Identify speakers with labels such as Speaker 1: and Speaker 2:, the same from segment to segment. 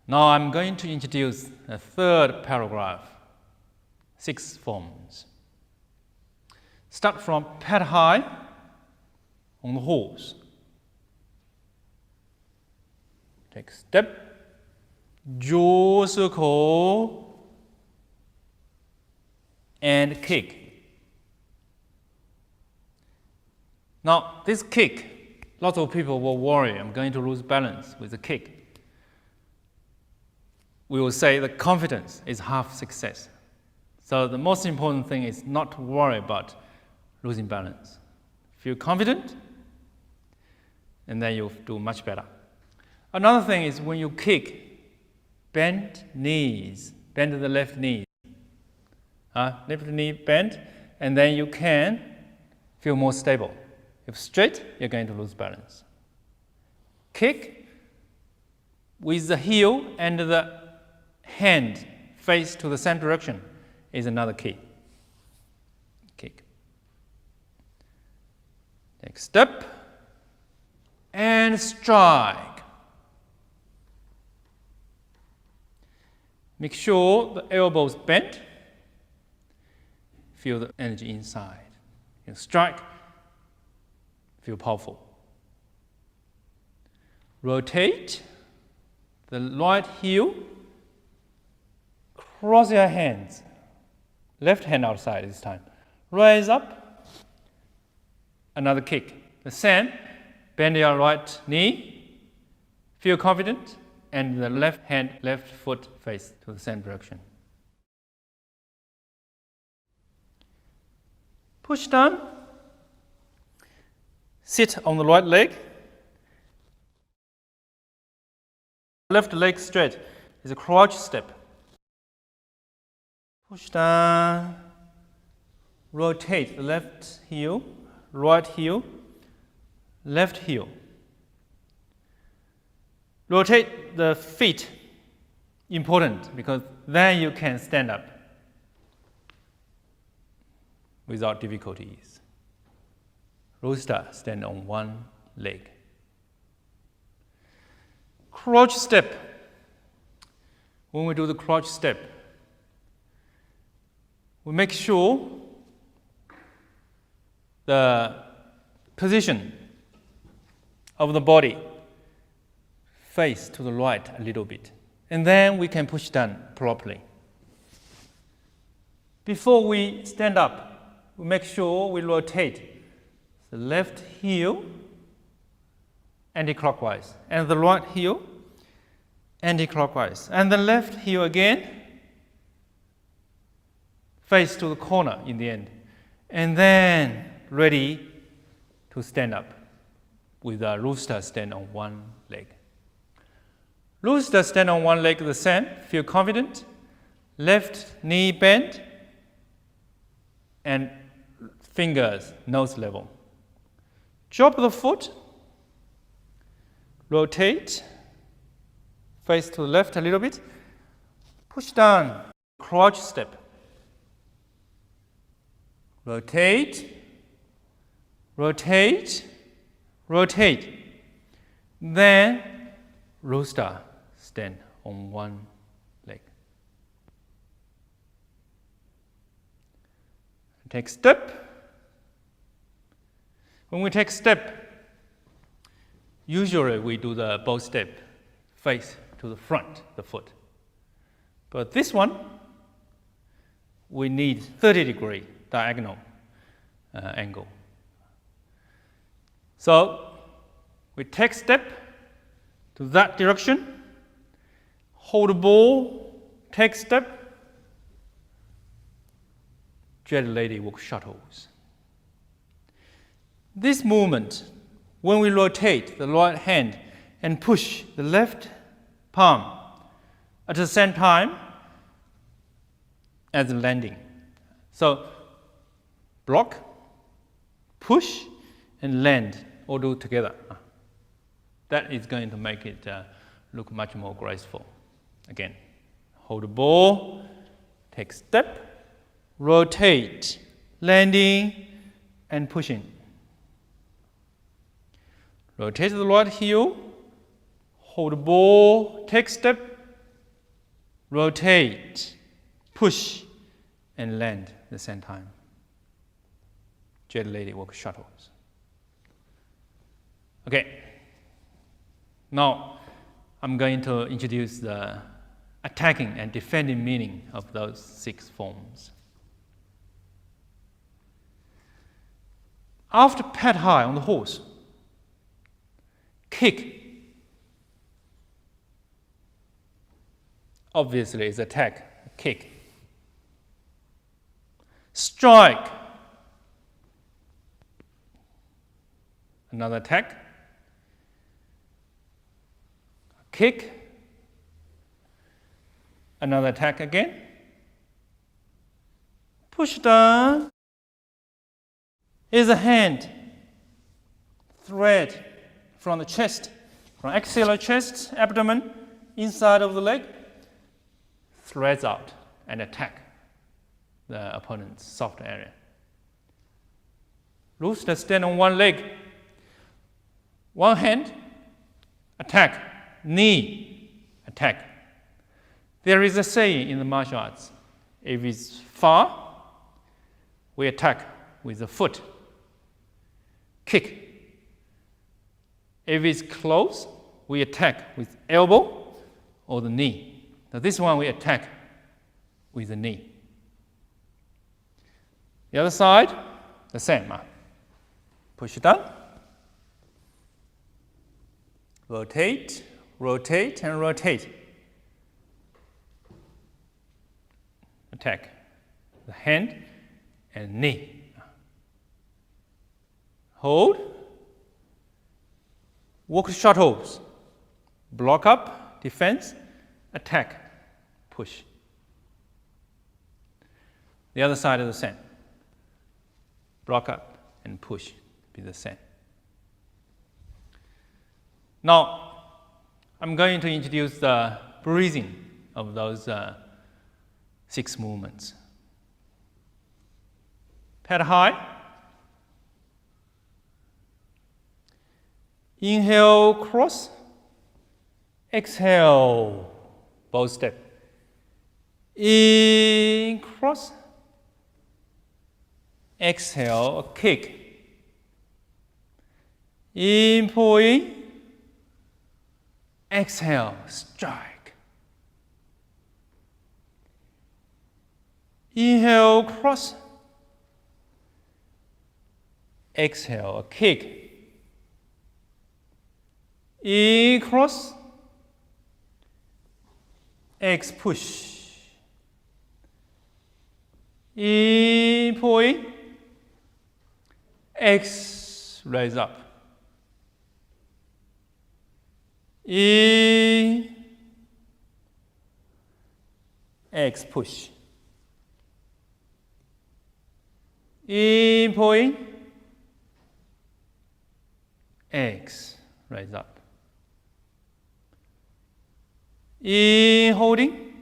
Speaker 1: Now I'm going to introduce a third paragraph, 6 forms. Start from pad high on the horse. Take step, jaw circle, and kick. Now this kick, lots of people will worry, I'm going to lose balance with the kick. We will say the confidence is half success. So the most important thing is not to worry about losing balance. Feel confident, and then you'll do much better. Another thing is when you kick, bend knees, bend the left knee. Left knee bend, and then you can feel more stable. If straight, you're going to lose balance. Kick with the heel and the hand face to the same direction is another key. Kick. Next step, and strike. Make sure the elbows bent. Feel the energy inside. You strike, feel powerful. Rotate the right heel. Cross your hands. Left hand outside this time. Raise up. Another kick. The same. Bend your right knee. Feel confident. And the left hand, left foot face to the same direction. Push down. Sit on the right leg. Left leg straight is a crouch step. Push down, rotate the left heel, right heel, left heel. Rotate the feet, important, because then you can stand up without difficulties. Rooster, stand on one leg. Crouch step. When we do the crouch step, we make sure the position of the body face to the right a little bit. And then we can push down properly. Before we stand up, we make sure we rotate the left heel anti-clockwise and the right heel anti-clockwise. And the left heel again face to the corner in the end, and then ready to stand up with a rooster stand on one leg. Rooster stand on one leg the same, feel confident, left knee bend, and fingers nose level. Drop the foot, rotate, face to the left a little bit, push down, crouch step. Rotate, rotate, rotate. Then rooster, stand on one leg. Take step. When we take step, usually we do the both step face to the front, the foot. But this one, we need 30-degree diagonal angle. So we take step to that direction, hold the ball, take step, jet lady walk shuttles. This movement, when we rotate the right hand and push the left palm at the same time as the landing. So block, push, and land all do together. That is going to make it look much more graceful. Again, hold the ball, take step, rotate, landing, and pushing. Rotate the right heel, hold the ball, take step, rotate, push, and land at the same time. Jet lady walk shuttles. Okay. Now, I'm going to introduce the attacking and defending meaning of those 6 forms. After pat high on the horse, kick obviously is attack, kick. Strike, another attack. Kick, another attack again. Push down is a hand, thread from the chest, from axillary chest, abdomen, inside of the leg, threads out and attack the opponent's soft area. Rooster stand on one leg, one hand, attack, knee, attack. There is a saying in the martial arts, if it's far, we attack with the foot, kick. If it's close, we attack with elbow or the knee. Now this one we attack with the knee. The other side, the same. Push it down. Rotate, rotate, and rotate. Attack the hand and knee. Hold. Walk shuttles. Block up, defense, attack, push. The other side is the same. Block up and push, be the same. Now, I'm going to introduce the breathing of those 6 movements. Head high. Inhale, cross. Exhale, both step. In, cross. Exhale, kick. In, pull in. Exhale, strike. Inhale, cross. Exhale, kick. In, cross. X, push. In, pull in. X, raise up. In, X, push. In, pull in. X, raise up. In, holding.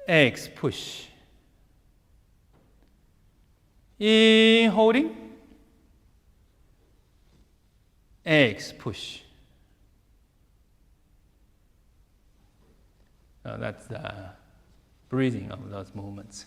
Speaker 1: X, push. In, holding. X, push. That's the breathing of those movements.